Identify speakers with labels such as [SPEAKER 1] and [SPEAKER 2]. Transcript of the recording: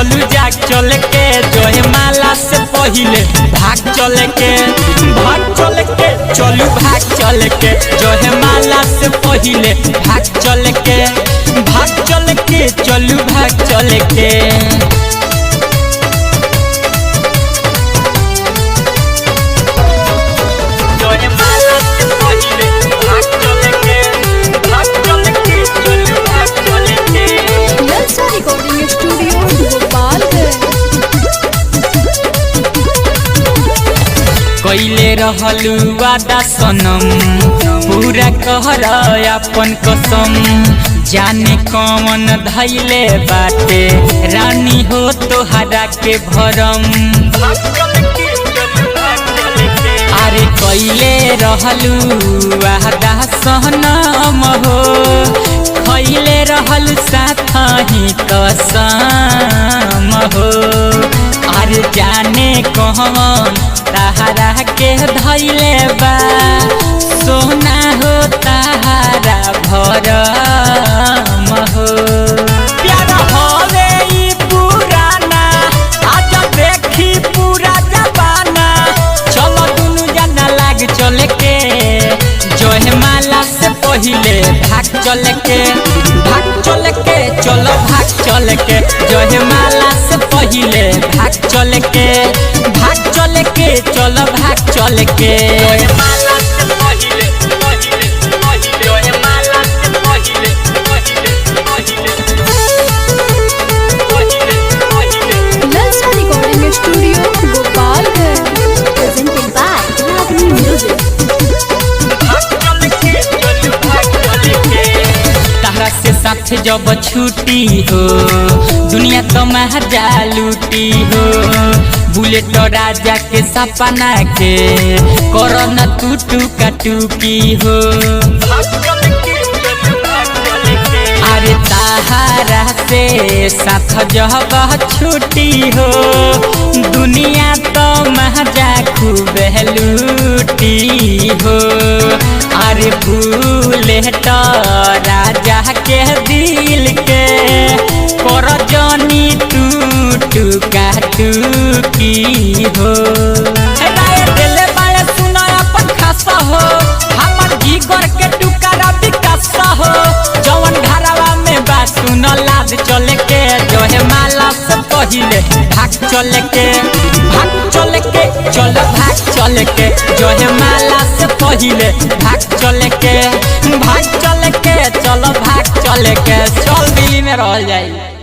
[SPEAKER 1] चलू जाग चल के जोहे माला से पहिले भाग चल के चलू भाग चल के जोहे माला से पहिले भाग चल के चलू भाग चल के कैले रहलू वादा सनम पूरा कहर अपन कसम जाने कौन धैले बाटे रानी हो तोहरा के भरम अरे कैले रहलू वादा सनम हो खैले रहल साथ ही कसम हो अरे जाने कौन तहरा के धैले बा सोना हो तहरा भरम हो प्यारा होवे ई पुराना आज देखी पूरा जमाना चलो दुनु जना लाग चल के जोहे माला से पहिले भाग चल के चलो भाग चल के जोहे माला से पहिले भाग चल के चलो भाग चल के साथ जब छुट्टी हो दुनिया तो महजा लूटी हो बुलेट राजा के सपना के करना टूका टूकी हो अरे ताहरा से साथ जब छुट्टी हो दुनिया तो महजा खूब लूटी हो अरे बुलेट राजा के दिल के कर जानी टूका टूकी हो दिल बाले सुना अपन खासा हो हमर जिगर के टुकड़ा विकास हो जवन घरवा में बा सुन लाद चल के जोहे माला से पहिले भाग चल के चल भाग चल के जोहे माला से पहिले भाग चल के चल भाग चल के चल दिल्ली में रह जाई।